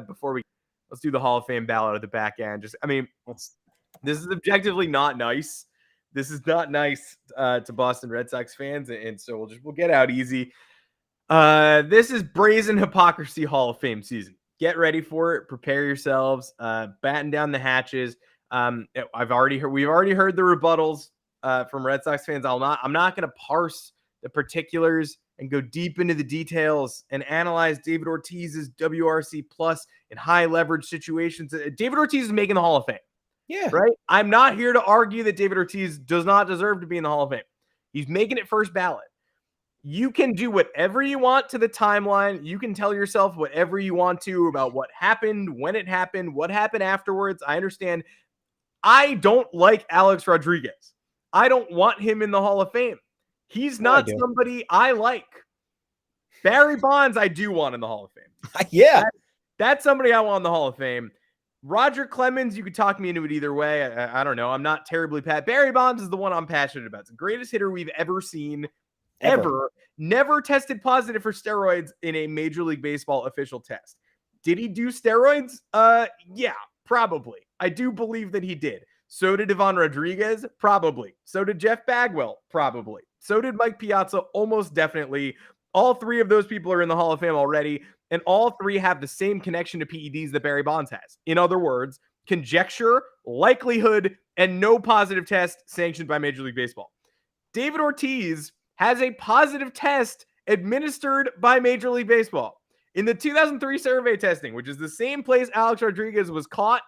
Before let's do the Hall of Fame ballot at the back end. This is objectively not nice. This is not nice to Boston Red Sox fans. And so we'll get out easy. This is Brazen Hypocrisy Hall of Fame season. Get ready for it. Prepare yourselves. Batten down the hatches. We've already heard the rebuttals from Red Sox fans. I'm not going to parse the particulars and go deep into the details and analyze David Ortiz's WRC plus in high leverage situations. David Ortiz is making the Hall of Fame. Yeah. Right. I'm not here to argue that David Ortiz does not deserve to be in the Hall of Fame. He's making it first ballot. You can do whatever you want to the timeline. You can tell yourself whatever you want to about what happened, when it happened, what happened afterwards. I understand. I don't like Alex Rodriguez. I don't want him in the Hall of Fame. He's not somebody I like. Barry Bonds, I do want in the Hall of Fame. Yeah. That's somebody I want in the Hall of Fame. Roger Clemens, you could talk me into it either way. I don't know. I'm not terribly Barry Bonds is the one I'm passionate about. It's the greatest hitter we've ever seen. Ever. Never tested positive for steroids in a Major League Baseball official test. Did he do steroids? Yeah, probably. I do believe that he did. So did Ivan Rodriguez? Probably. So did Jeff Bagwell? Probably. So did Mike Piazza? Almost definitely. All three of those people are in the Hall of Fame already, and all three have the same connection to PEDs that Barry Bonds has. In other words, conjecture, likelihood, and no positive test sanctioned by Major League Baseball. David Ortiz has a positive test administered by Major League Baseball. In the 2003 survey testing, which is the same place Alex Rodriguez was caught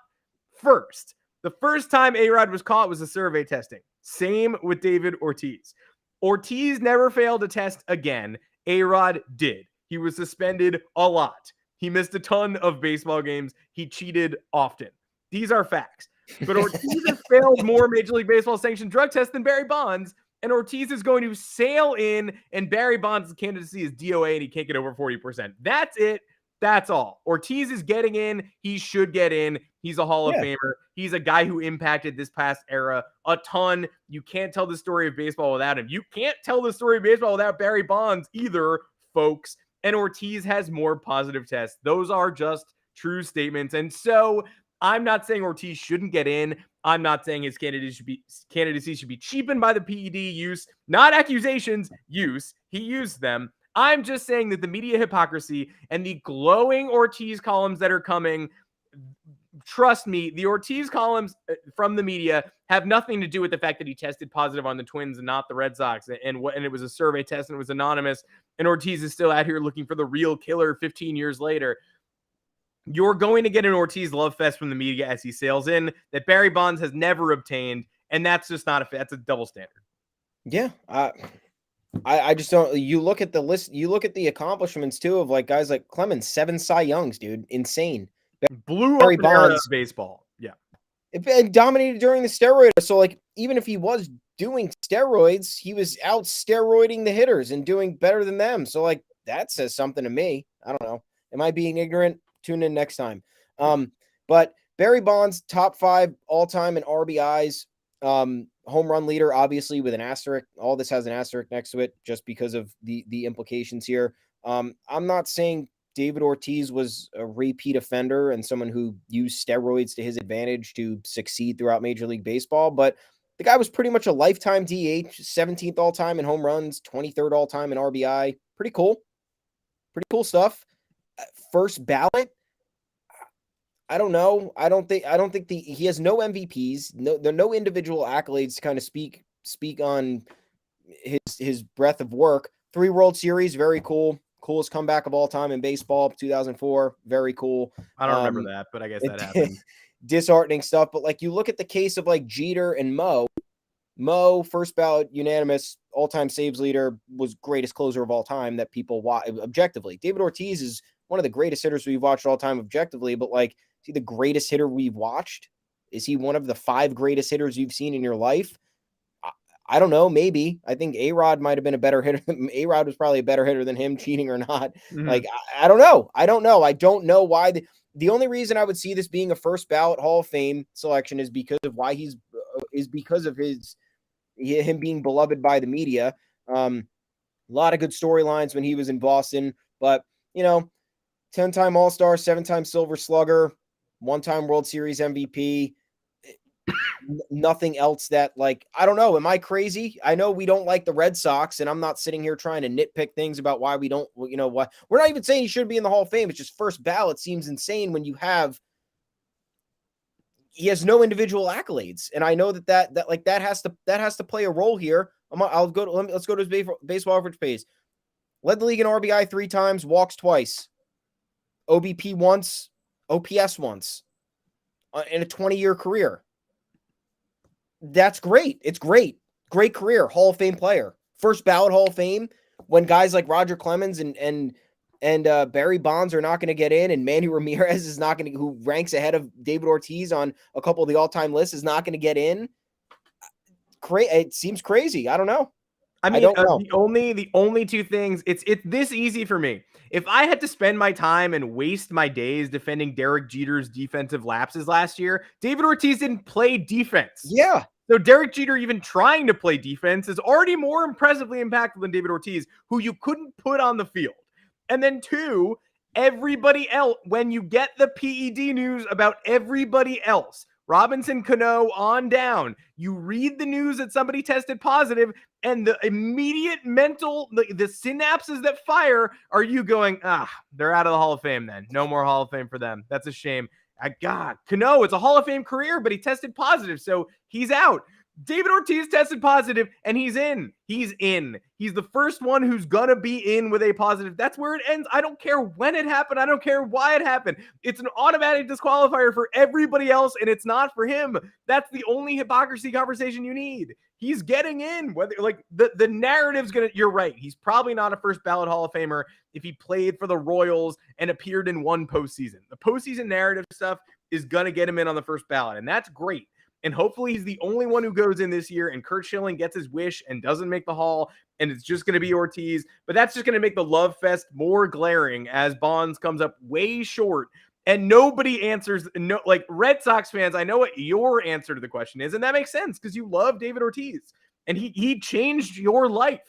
first. The first time A-Rod was caught was the survey testing. Same with David Ortiz. Ortiz never failed a test again. A-Rod did. He was suspended a lot. He missed a ton of baseball games. He cheated often. These are facts. But Ortiz has failed more Major League Baseball sanctioned drug tests than Barry Bonds. And Ortiz is going to sail in, and Barry Bonds' candidacy is DOA, and he can't get over 40%. That's it. That's all. Ortiz is getting in. He should get in. He's a Hall of Famer. He's a guy who impacted this past era a ton. You can't tell the story of baseball without him. You can't tell the story of baseball without Barry Bonds either, folks. And Ortiz has more positive tests. Those are just true statements. And so I'm not saying Ortiz shouldn't get in. I'm not saying his candidacy should be cheapened by the PED use, not accusations, use. He used them. I'm just saying that the media hypocrisy and the glowing Ortiz columns that are coming, trust me, the Ortiz columns from the media have nothing to do with the fact that he tested positive on the Twins and not the Red Sox. And it was a survey test and it was anonymous. And Ortiz is still out here looking for the real killer 15 years later. You're going to get an Ortiz love fest from the media as he sails in that Barry Bonds has never obtained. And that's just that's a double standard. Yeah. I just don't. You look at the list. You look at the accomplishments too of like guys like Clemens, 7 Cy Youngs, dude, insane. Blew up an era of baseball. Yeah, it dominated during the steroid. So like, even if he was doing steroids, he was out steroiding the hitters and doing better than them. So like, that says something to me. I don't know. Am I being ignorant? Tune in next time. But Barry Bonds, top 5 all time in RBIs. Home run leader, obviously, with an asterisk. All this has an asterisk next to it just because of the implications here. I'm not saying David Ortiz was a repeat offender and someone who used steroids to his advantage to succeed throughout Major League Baseball, but the guy was pretty much a lifetime DH, 17th all time in home runs, 23rd all time in RBI. Pretty cool stuff. First ballot. I don't know. I don't think he has no MVPs. There are no individual accolades to kind of speak on his breadth of work. 3 World Series, very cool. Coolest comeback of all time in baseball, 2004. Very cool. I don't remember that, but I guess that happened. Disheartening stuff. But like, you look at the case of like Jeter and Mo, first ballot, unanimous, all-time saves leader, was greatest closer of all time that people watch objectively. David Ortiz is one of the greatest hitters we've watched all time objectively, but like, is he the greatest hitter we've watched? Is he one of the 5 greatest hitters you've seen in your life? I don't know. Maybe. I think A-Rod might have been a better hitter. A-Rod was probably a better hitter than him, cheating or not. Mm-hmm. Like, I don't know. I don't know why. The only reason I would see this being a first ballot Hall of Fame selection is because of him being beloved by the media. A lot of good storylines when he was in Boston, but 10-time All-Star, 7-time Silver Slugger, 1-time World Series MVP. Nothing else that, like, I don't know. Am I crazy? I know we don't like the Red Sox, and I'm not sitting here trying to nitpick things about why we don't, why we're not even saying he should be in the Hall of Fame. It's just first ballot seems insane when he has no individual accolades. And I know that has to play a role here. Let's go to his baseball average pace. Led the league in RBI 3 times, walks twice, OBP once, OPS once in a 20-year career. That's great. It's great. Great career. Hall of Fame player. First ballot Hall of Fame when guys like Roger Clemens and Barry Bonds are not going to get in, and Manny Ramirez is not going to, who ranks ahead of David Ortiz on a couple of the all-time lists, is not going to get in. It seems crazy. I don't know. I don't know. The only 2 things, it's this easy for me. If I had to spend my time and waste my days defending Derek Jeter's defensive lapses last year, David Ortiz didn't play defense. Yeah. So Derek Jeter even trying to play defense is already more impressively impactful than David Ortiz, who you couldn't put on the field. And then 2, everybody else, when you get the PED news about everybody else, Robinson Cano on down, you read the news that somebody tested positive, and the immediate mental, the synapses that fire are you going, they're out of the Hall of Fame then. No more Hall of Fame for them. That's a shame. God, Cano, it's a Hall of Fame career, but he tested positive, so he's out. David Ortiz tested positive, and he's in. He's in. He's the first one who's going to be in with a positive. That's where it ends. I don't care when it happened. I don't care why it happened. It's an automatic disqualifier for everybody else, and it's not for him. That's the only hypocrisy conversation you need. He's getting in. Whether like the narrative's going to, you're right. He's probably not a first ballot Hall of Famer if he played for the Royals and appeared in one postseason. The postseason narrative stuff is going to get him in on the first ballot, and that's great. And hopefully he's the only one who goes in this year and Curt Schilling gets his wish and doesn't make the Hall, and it's just going to be Ortiz. But that's just going to make the love fest more glaring as Bonds comes up way short and nobody answers. No, like Red Sox fans, I know what your answer to the question is, and that makes sense because you love David Ortiz and he changed your life.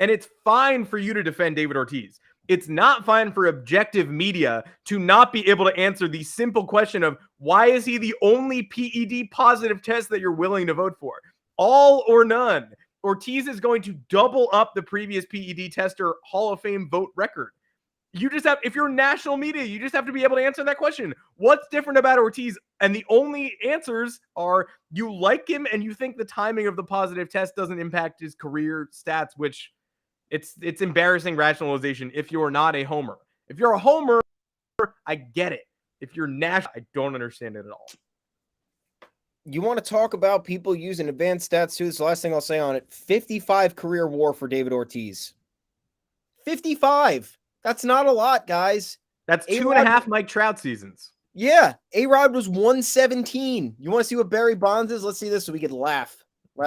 And it's fine for you to defend David Ortiz. It's not fine for objective media to not be able to answer the simple question of why is he the only PED positive test that you're willing to vote for? All or none. Ortiz is going to double up the previous PED tester Hall of Fame vote record. You just have, if you're national media, you just have to be able to answer that question. What's different about Ortiz? And the only answers are you like him and you think the timing of the positive test doesn't impact his career stats, which it's embarrassing rationalization if you're not a homer. If you're a homer, I get it. If you're national, I don't understand it at all. You want to talk about people using advanced stats too? This is the last thing I'll say on it. 55 career WAR for David Ortiz. 55. That's not a lot, guys. That's 2.5 Mike Trout seasons. Yeah. A-Rod was 117. You want to see what Barry Bonds is? Let's see this so we could laugh.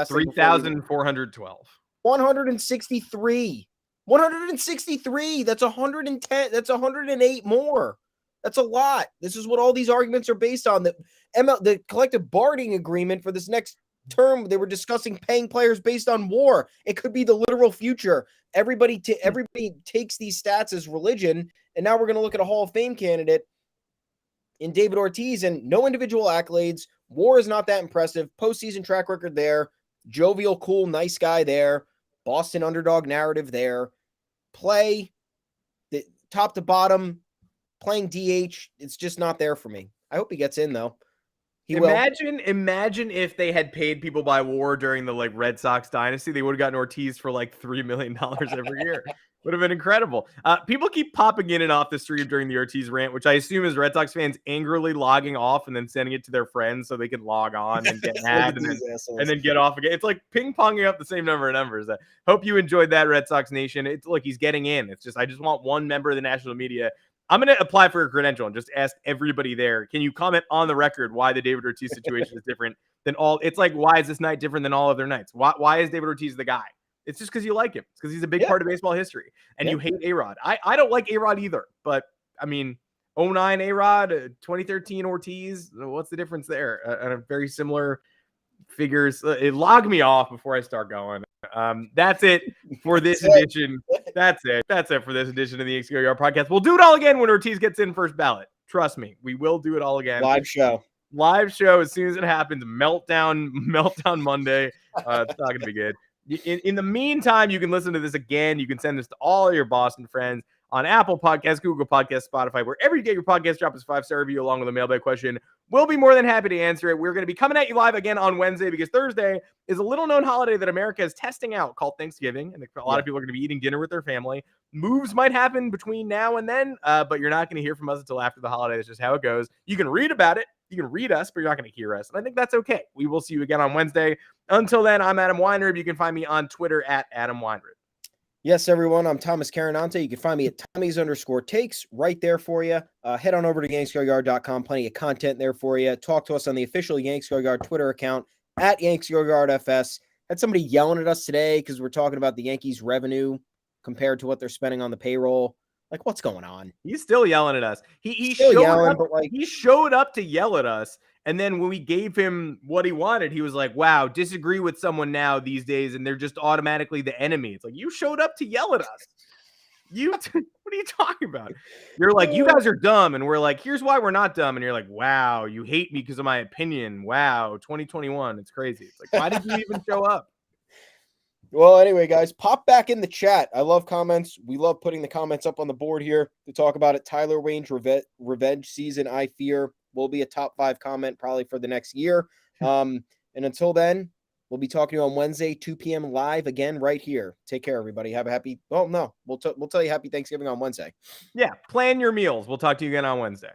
3,412. 163. 163. That's 110. That's 108 more. That's a lot. This is what all these arguments are based on. The collective bargaining agreement for this next term, they were discussing paying players based on WAR. It could be the literal future. Everybody takes these stats as religion, and now we're going to look at a Hall of Fame candidate in David Ortiz, and no individual accolades. WAR is not that impressive. Postseason track record there. Jovial, cool, nice guy there. Boston underdog narrative there. Play, the top to bottom, playing DH, it's just not there for me. I hope he gets in, though. Imagine if they had paid people by WAR during the Red Sox dynasty. They would have gotten Ortiz for $3 million every year. Would have been incredible. People keep popping in and off the stream during the Ortiz rant, which I assume is Red Sox fans angrily logging off and then sending it to their friends so they can log on and get mad and then get off again. It's like ping-ponging up the same number of numbers. I hope you enjoyed that, Red Sox Nation. It's look, he's getting in. It's just I just want one member of the national media. I'm going to apply for a credential and just ask everybody there, can you comment on the record why the David Ortiz situation is different than all? It's like, why is this night different than all other nights? Why is David Ortiz the guy? It's just because you like him. It's because he's a big part of baseball history. And you hate A-Rod. I don't like A-Rod either. But, I mean, 09 A-Rod, 2013 Ortiz, what's the difference there? Very similar figures. It logged me off before I start going. That's it for this edition. That's it. That's it for this edition of the Yanks Go Yard podcast. We'll do it all again when Ortiz gets in first ballot. Trust me, we will do it all again. Live show as soon as it happens. Meltdown Monday. It's not going to be good. In the meantime, you can listen to this again. You can send this to all your Boston friends on Apple Podcasts, Google Podcasts, Spotify, wherever you get your podcast. Drop us a 5-star review along with a mailbag question. We'll be more than happy to answer it. We're going to be coming at you live again on Wednesday because Thursday is a little-known holiday that America is testing out called Thanksgiving, and a lot of people are going to be eating dinner with their family. Moves might happen between now and then, but you're not going to hear from us until after the holiday. That's just how it goes. You can read about it. You can read us, but you're not going to hear us. And I think that's okay. We will see you again on Wednesday. Until then, I'm Adam Weinrib. You can find me on Twitter at Adam Weinrib. Yes, everyone. I'm Thomas Carinante. You can find me at Tommy's_takes right there for you. Head on over to yanksgoyard.com. Plenty of content there for you. Talk to us on the official Yanks Go Yard Twitter account at Yanks Go Yard FS. Had somebody yelling at us today because we're talking about the Yankees' revenue compared to what they're spending on the payroll. Like, what's going on? He's still yelling at us. He showed up to yell at us. And then when we gave him what he wanted, he was like, wow, disagree with someone now these days, and they're just automatically the enemy. It's like, you showed up to yell at us. What are you talking about? You're like, you guys are dumb. And we're like, here's why we're not dumb. And you're like, wow, you hate me because of my opinion. Wow, 2021. It's crazy. It's like, why did you even show up? Well, anyway, guys, pop back in the chat. I love comments. We love putting the comments up on the board here to talk about it. Tyler Wayne's revenge season, I fear, will be a top 5 comment probably for the next year. And until then, we'll be talking to you on Wednesday, 2 p.m. live again right here. Take care, everybody. Have a happy – well, no, we'll tell you happy Thanksgiving on Wednesday. Yeah, plan your meals. We'll talk to you again on Wednesday.